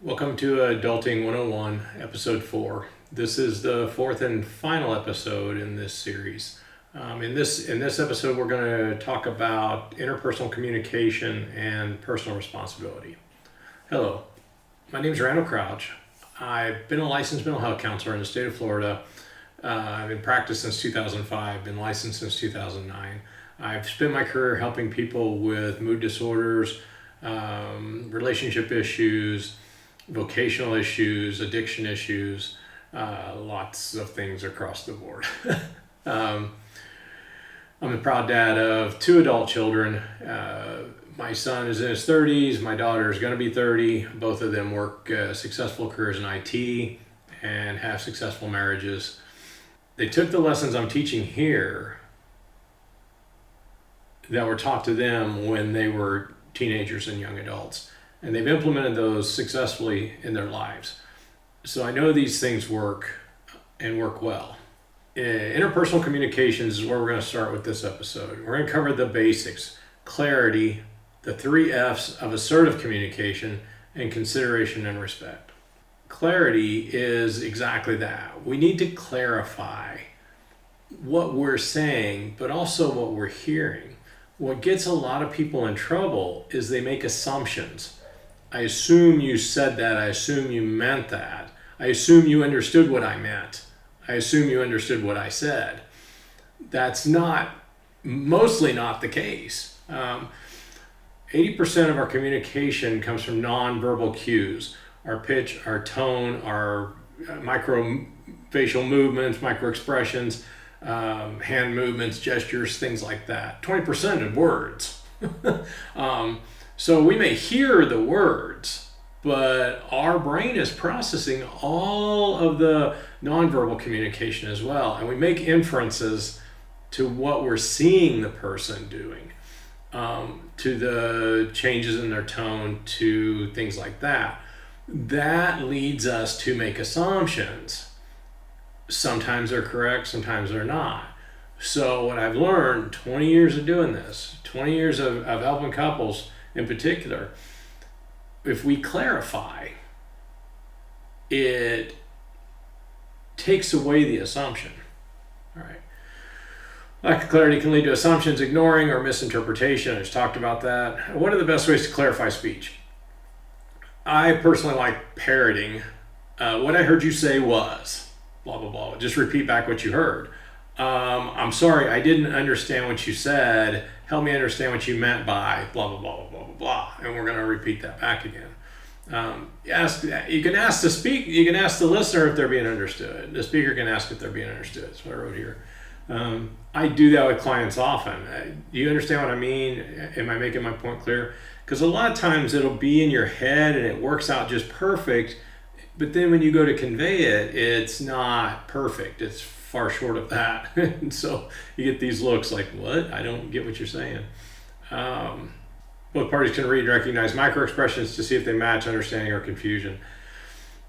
Welcome to Adulting 101, Episode 4. This is the fourth and final episode in this series. In this episode, we're going to talk about interpersonal communication and personal responsibility. Hello, my name is Randall Crouch. I've been a licensed mental health counselor in the state of Florida. I've been practiced since 2005, been licensed since 2009. I've spent my career helping people with mood disorders, relationship issues, vocational issues, addiction issues, lots of things across the board. I'm the proud dad of two adult children. My son is in his 30s. My daughter is going to be 30. Both of them work successful careers in IT and have successful marriages. They took the lessons I'm teaching here that were taught to them when they were teenagers and young adults, and they've implemented those successfully in their lives. So I know these things work and work well. Interpersonal communications is where we're going to start with this episode. We're going to cover the basics: clarity, the 3 F's of assertive communication, and consideration and respect. Clarity is exactly that. We need to clarify what we're saying, but also what we're hearing. What gets a lot of people in trouble is they make assumptions. I assume you said that. I assume you meant that. I assume you understood what I meant. I assume you understood what I said. That's mostly not the case. 80% of our communication comes from nonverbal cues. Our pitch, our tone, our micro facial movements, micro expressions, hand movements, gestures, things like that. 20% of words. So we may hear the words, but our brain is processing all of the nonverbal communication as well. And we make inferences to what we're seeing the person doing, to the changes in their tone, to things like that. That leads us to make assumptions. Sometimes they're correct, sometimes they're not. So what I've learned, 20 years of doing this, 20 years of helping couples in particular, if we clarify, it takes away the assumption. All right. Lack of clarity can lead to assumptions, ignoring, or misinterpretation. I just talked about that. What are the best ways to clarify speech? I personally like parroting. What I heard you say was, blah, blah, blah. Just repeat back what you heard. I'm sorry, I didn't understand what you said. Help me understand what you meant by blah, blah, blah, blah, blah, blah, blah. And we're going to repeat that back again. You can ask the listener if they're being understood. The speaker can ask if they're being understood. That's what I wrote here. I do that with clients often. Do you understand what I mean? Am I making my point clear? Because a lot of times it'll be in your head and it works out just perfect. But then when you go to convey it, it's not perfect. It's far short of that. And so you get these looks like, what? I don't get what you're saying. Both parties can read and recognize microexpressions to see if they match understanding or confusion.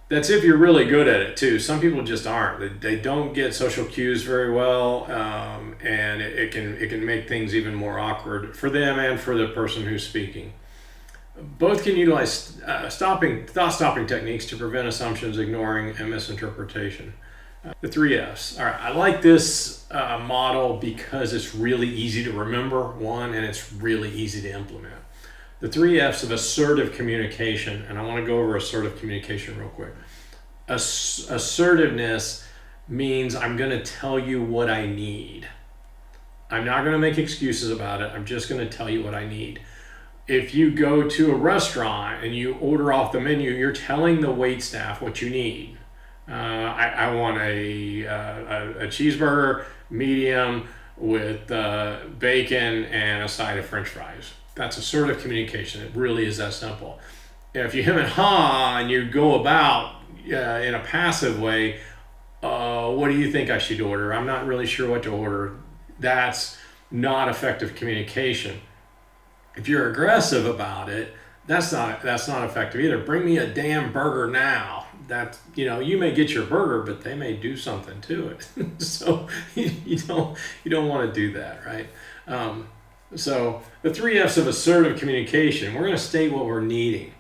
That's if you're really good at it too. Some people just aren't. They don't get social cues very well, and it can make things even more awkward for them and for the person who's speaking. Both can utilize thought-stopping techniques to prevent assumptions, ignoring, and misinterpretation. The 3 F's. All right, I like this model because it's really easy to remember, one, and it's really easy to implement. The 3 F's of assertive communication, and I want to go over assertive communication real quick. Assertiveness means I'm going to tell you what I need. I'm not going to make excuses about it. I'm just going to tell you what I need. If you go to a restaurant and you order off the menu, you're telling the waitstaff what you need. I want a cheeseburger, medium, with bacon and a side of French fries. That's assertive communication. It really is that simple. If you hem and haw and you go about in a passive way, what do you think I should order? I'm not really sure what to order. That's not effective communication. If you're aggressive about it, that's not effective either. Bring me a damn burger now. You may get your burger, but they may do something to it. So you don't want to do that, right? So the 3 F's of assertive communication, we're going to state what we're needing.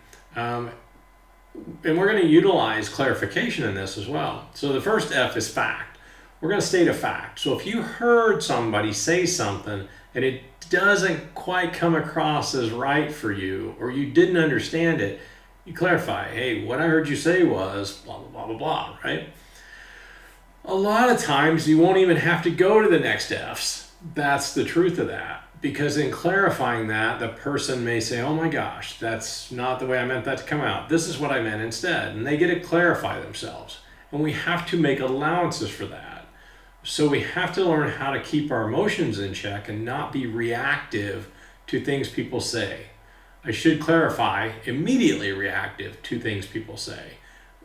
And we're going to utilize clarification in this as well. So the first F is fact. We're going to state a fact. So if you heard somebody say something and it doesn't quite come across as right for you, or you didn't understand it, you clarify, hey, what I heard you say was blah, blah, blah, blah, blah, right? A lot of times you won't even have to go to the next F's. That's the truth of that. Because in clarifying that, the person may say, oh my gosh, that's not the way I meant that to come out. This is what I meant instead. And they get to clarify themselves. And we have to make allowances for that. So we have to learn how to keep our emotions in check and not be reactive to things people say. I should clarify, immediately reactive to things people say.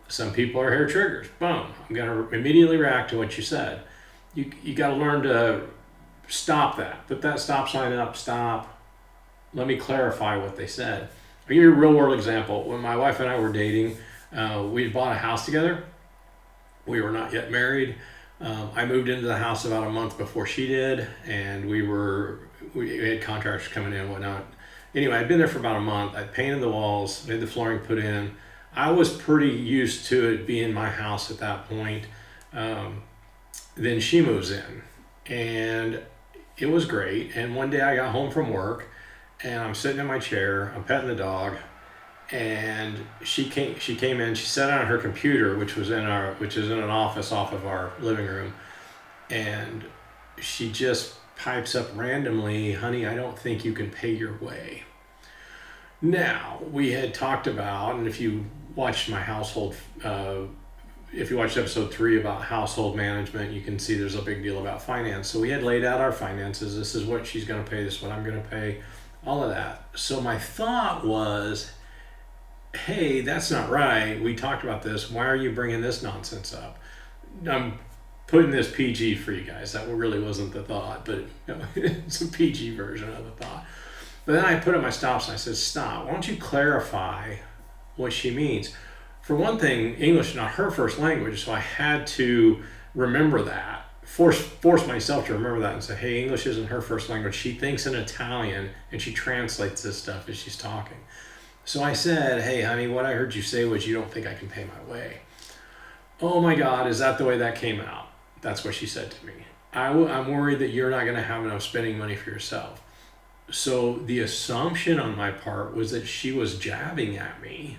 Some people are hair triggers. Boom, I'm going to immediately react to what you said. You got to learn to stop that. Put that stop sign up, stop. Let me clarify what they said. I'll give you a real world example. When my wife and I were dating, we bought a house together. We were not yet married. I moved into the house about a month before she did, and we had contractors coming in and whatnot. Anyway, I'd been there for about a month. I'd painted the walls, made the flooring put in. I was pretty used to it being my house at that point. Then she moves in, and it was great. And one day I got home from work, and I'm sitting in my chair, I'm petting the dog, and she came in. She sat on her computer, which is in an office off of our living room, and she just pipes up randomly, honey, I don't think you can pay your way. Now, we had talked about, and if you watched my household, if you watched episode 3 about household management, you can see there's a big deal about finance. So we had laid out our finances. This is what she's going to pay, this is what I'm going to pay, all of that. So my thought was, hey, that's not right. We talked about this. Why are you bringing this nonsense up? I'm putting this PG for you guys. That really wasn't the thought, but it's a PG version of the thought. But then I put up my stops and I said, stop. Why don't you clarify what she means? For one thing, English is not her first language, so I had to remember that. Force myself to remember that and say, hey, English isn't her first language. She thinks in Italian and she translates this stuff as she's talking. So I said, hey, honey, what I heard you say was you don't think I can pay my way. Oh my God, is that the way that came out? That's what she said to me. I'm worried that you're not going to have enough spending money for yourself. So the assumption on my part was that she was jabbing at me,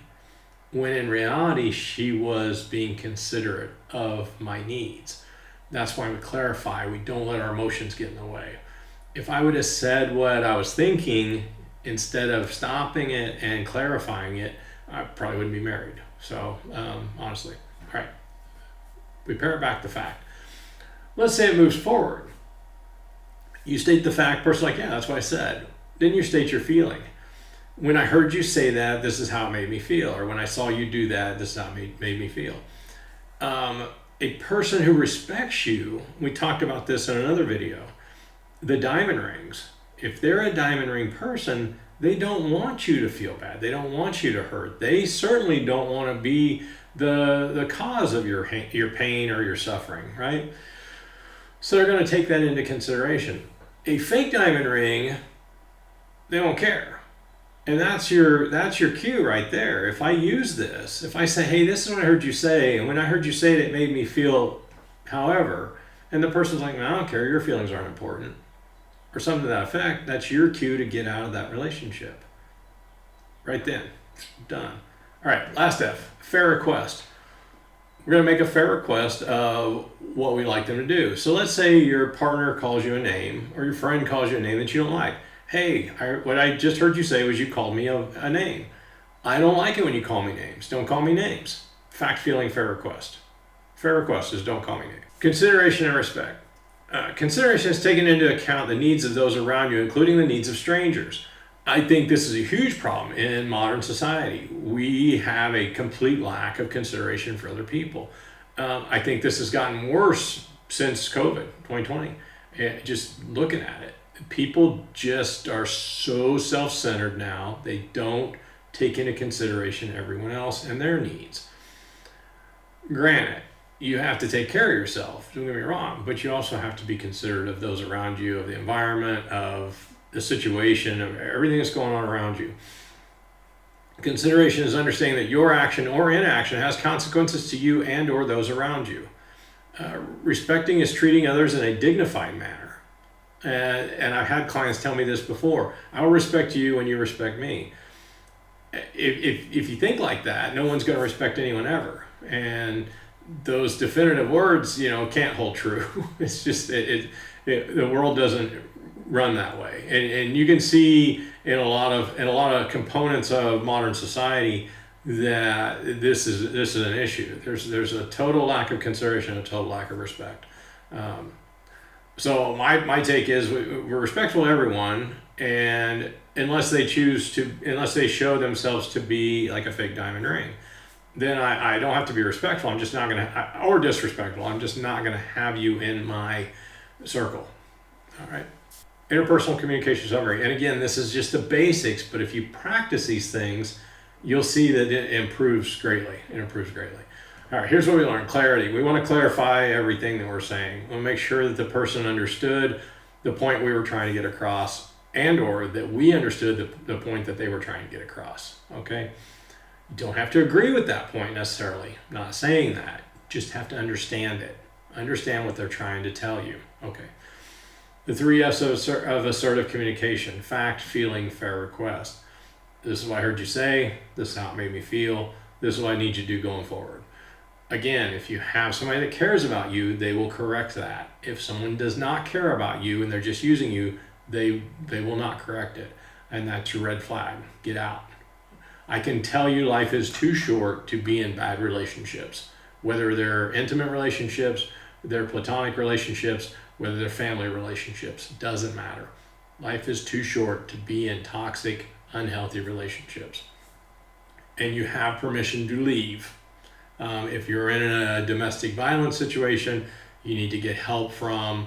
when in reality she was being considerate of my needs. That's why we clarify. We don't let our emotions get in the way. If I would have said what I was thinking instead of stopping it and clarifying it, I probably wouldn't be married. So honestly, all right, we parrot back the fact. Let's say it moves forward. You state the fact, person like, yeah, that's what I said. Then you state your feeling. When I heard you say that, this is how it made me feel. Or when I saw you do that, this is how it made me feel. A person who respects you, we talked about this in another video, the diamond rings. If they're a diamond ring person, they don't want you to feel bad. They don't want you to hurt. They certainly don't want to be the cause of your pain or your suffering, right? So they're going to take that into consideration. A fake diamond ring, they don't care. And that's your cue right there. If I use this, if I say, hey, this is what I heard you say, and when I heard you say it, it made me feel however, and the person's like, I don't care, your feelings aren't important, or something to that effect, that's your cue to get out of that relationship. Right then, done. All right, last F, fair request. We're going to make a fair request of what we'd like them to do. So let's say your partner calls you a name, or your friend calls you a name that you don't like. Hey, what I just heard you say was you called me a name. I don't like it when you call me names. Don't call me names. Fact, feeling, fair request. Fair request is don't call me names. Consideration and respect. Consideration is taking into account the needs of those around you, including the needs of strangers. I think this is a huge problem in modern society. We have a complete lack of consideration for other people. I think this has gotten worse since COVID, 2020. Just looking at it. People just are so self-centered now. They don't take into consideration everyone else and their needs. Granted, you have to take care of yourself, don't get me wrong, but you also have to be considerate of those around you, of the environment, of the situation, of everything that's going on around you. Consideration is understanding that your action or inaction has consequences to you and or those around you. Respecting is treating others in a dignified manner. And I've had clients tell me this before. I will respect you when you respect me. If you think like that, no one's going to respect anyone ever. And those definitive words, can't hold true. It's just the world doesn't run that way. And you can see in a lot of components of modern society that this is an issue. There's a total lack of consideration, a total lack of respect. So my take is we're respectful to everyone, and unless they show themselves to be like a fake diamond ring, then I don't have to be respectful. I'm just not gonna, or disrespectful. I'm just not gonna have you in my circle. All right. Interpersonal communication summary. And again, this is just the basics, but if you practice these things, you'll see that it improves greatly. All right, here's what we learned. Clarity. We want to clarify everything that we're saying. We want to make sure that the person understood the point we were trying to get across, and or that we understood the point that they were trying to get across. Okay? You don't have to agree with that point necessarily. I'm not saying that. You just have to understand it. Understand what they're trying to tell you. Okay. The 3 F's of assertive communication: fact, feeling, fair request. This is what I heard you say. This is how it made me feel. This is what I need you to do going forward. Again, if you have somebody that cares about you, they will correct that. If someone does not care about you and they're just using you, they will not correct it. And that's your red flag. Get out. I can tell you life is too short to be in bad relationships, whether they're intimate relationships, they're platonic relationships, whether they're family relationships. Doesn't matter. Life is too short to be in toxic, unhealthy relationships. And you have permission to leave. If you're in a domestic violence situation, you need to get help from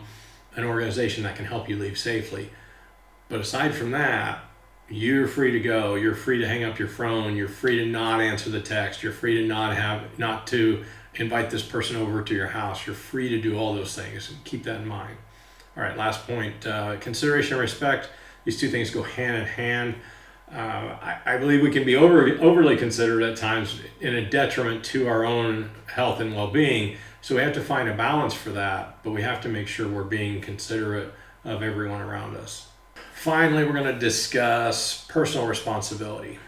an organization that can help you leave safely. But aside from that, you're free to go. You're free to hang up your phone. You're free to not answer the text. You're free to not to invite this person over to your house. You're free to do all those things. Keep that in mind. All right, last point, consideration and respect. These two things go hand in hand. I believe we can be overly considerate at times in a detriment to our own health and well-being. So we have to find a balance for that, but we have to make sure we're being considerate of everyone around us. Finally, we're going to discuss personal responsibility.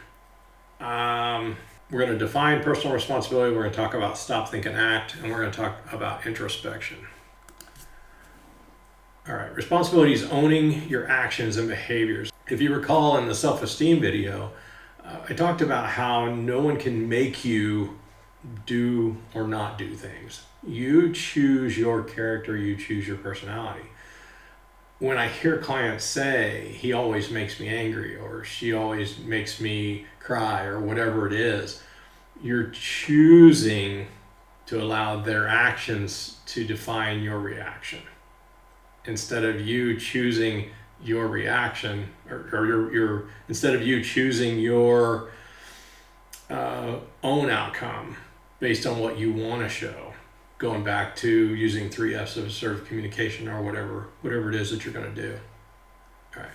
We're going to define personal responsibility. We're going to talk about stop, think, and act, and we're going to talk about introspection. All right, responsibility is owning your actions and behaviors. If you recall in the self-esteem video, I talked about how no one can make you do or not do things. You choose your character, you choose your personality. When I hear clients say, he always makes me angry, or she always makes me cry, or whatever it is, you're choosing to allow their actions to define your reaction, instead of you choosing your reaction, or instead of you choosing your own outcome based on what you want to show. Going back to using 3 F's of assertive communication, or whatever it is that you're going to do. All right.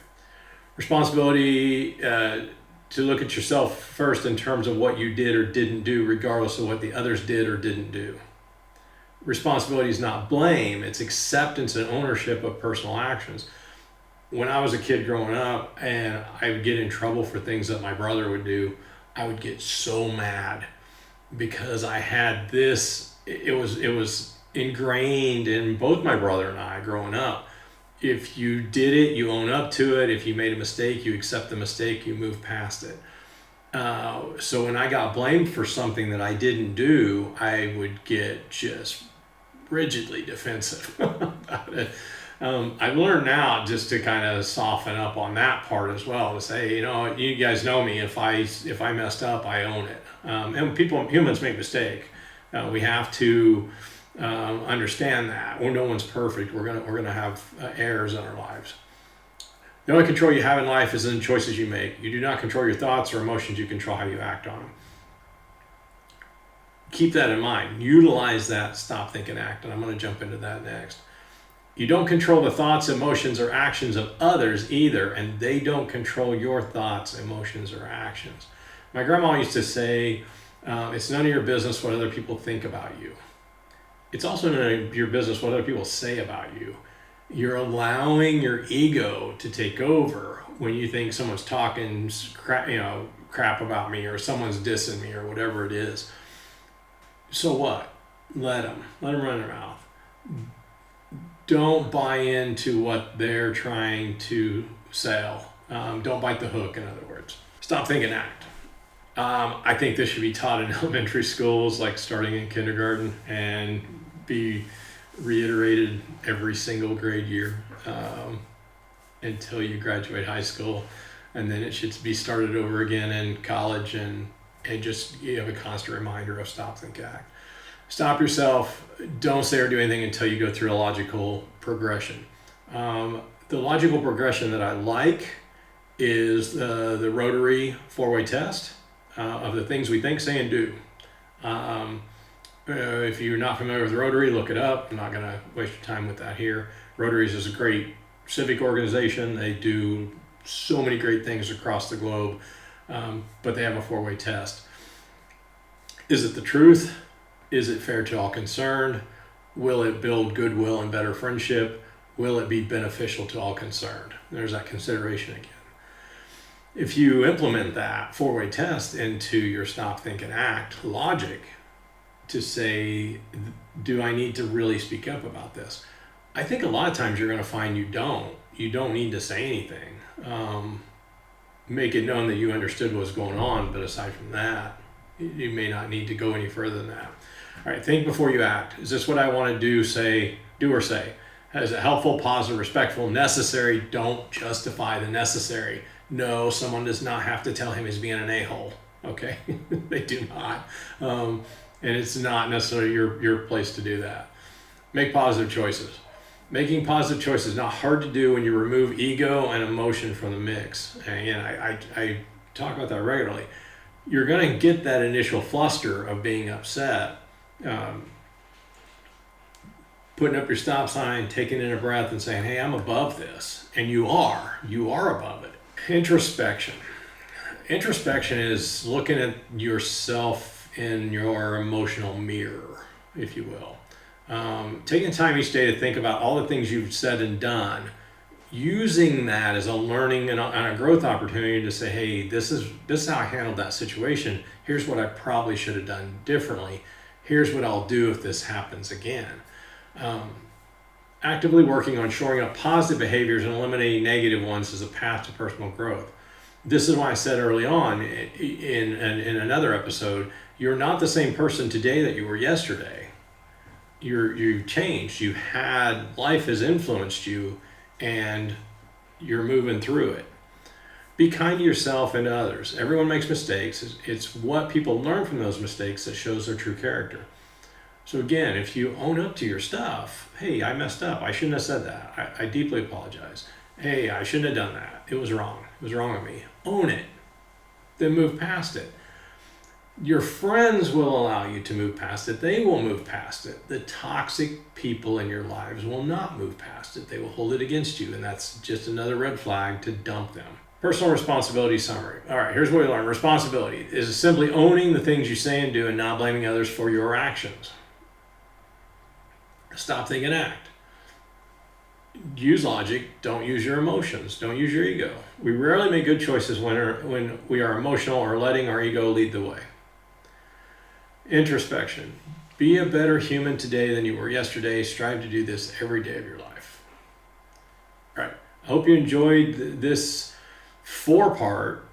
Responsibility, to look at yourself first in terms of what you did or didn't do, regardless of what the others did or didn't do. Responsibility is not blame, it's acceptance and ownership of personal actions. When I was a kid growing up and I would get in trouble for things that my brother would do, I would get so mad because I had this, it was ingrained in both my brother and I growing up. If you did it, you own up to it. If you made a mistake, you accept the mistake, you move past it. So when I got blamed for something that I didn't do, I would get just rigidly defensive about it. I've learned now just to kind of soften up on that part as well, to say, you guys know me. If I messed up, I own it. And humans make mistakes. We have to understand that. Well, no one's perfect. We're gonna have errors in our lives. The only control you have in life is in the choices you make. You do not control your thoughts or emotions. You control how you act on them. Keep that in mind. Utilize that stop, think, and act. And I'm going to jump into that next. You don't control the thoughts, emotions, or actions of others either, and they don't control your thoughts, emotions, or actions. My grandma used to say, it's none of your business what other people think about you. It's also none of your business what other people say about you. You're allowing your ego to take over when you think someone's talking crap about me, or someone's dissing me, or whatever it is. So what? Let them run their mouth. Don't buy into what they're trying to sell. Don't bite the hook, in other words. Stop, think, and act. I think this should be taught in elementary schools, like starting in kindergarten, and be reiterated every single grade year until you graduate high school. And then it should be started over again in college, and just you have a constant reminder of stop, think, act. Stop yourself. Don't say or do anything until you go through a logical progression. The logical progression that I like is the rotary four-way test of the things we think, say, and do. If you're not familiar with Rotary, look it up. I'm not going to waste your time with that here. Rotaries is a great civic organization. They do so many great things across the globe, but they have a four-way test. Is it the truth? Is it fair to all concerned? Will it build goodwill and better friendship? Will it be beneficial to all concerned? There's that consideration again. If you implement that four-way test into your stop, think, and act logic to say, do I need to really speak up about this? I think a lot of times you're going to find you don't. You don't need to say anything. Make it known that you understood what was going on, but aside from that, you may not need to go any further than that. All right, think before you act. Is this what I want to do, do or say? Is it helpful, positive, respectful, necessary? Don't justify the necessary. No, someone does not have to tell him he's being an a-hole. Okay, they do not. And it's not necessarily your place to do that. Make positive choices. Making positive choices is not hard to do when you remove ego and emotion from the mix. And again, I talk about that regularly. You're going to get that initial fluster of being upset. Putting up your stop sign, taking in a breath and saying, hey, I'm above this. And you are above it. Introspection is looking at yourself in your emotional mirror, if you will. Taking time each day to think about all the things you've said and done, using that as a learning and a growth opportunity to say, hey, this is how I handled that situation. Here's what I probably should have done differently. Here's what I'll do if this happens again. Actively working on shoring up positive behaviors and eliminating negative ones is a path to personal growth. This is why I said early on in another episode, you're not the same person today that you were yesterday. You've changed. Life has influenced you, and you're moving through it. Be kind to yourself and to others. Everyone makes mistakes. It's what people learn from those mistakes that shows their true character. So again, if you own up to your stuff, hey, I messed up. I shouldn't have said that. I deeply apologize. Hey, I shouldn't have done that. It was wrong. It was wrong of me. Own it. Then move past it. Your friends will allow you to move past it. They will move past it. The toxic people in your lives will not move past it. They will hold it against you, and that's just another red flag to dump them. Personal responsibility summary. All right, here's what we learned. Responsibility is simply owning the things you say and do and not blaming others for your actions. Stop, think, and act. Use logic. Don't use your emotions. Don't use your ego. We rarely make good choices when we are emotional or letting our ego lead the way. Introspection. Be a better human today than you were yesterday. Strive to do this every day of your life. All right. I hope you enjoyed this 4-part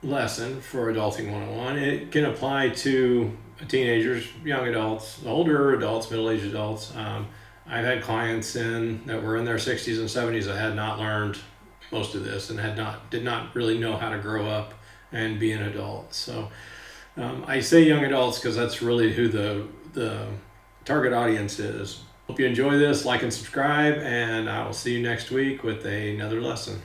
lesson for Adulting 101. It can apply to teenagers, young adults, older adults, middle-aged adults. I've had clients that were in their 60s and 70s that had not learned most of this and did not really know how to grow up and be an adult. So I say young adults because that's really who the target audience is. Hope you enjoy this, like and subscribe, and I will see you next week with another lesson.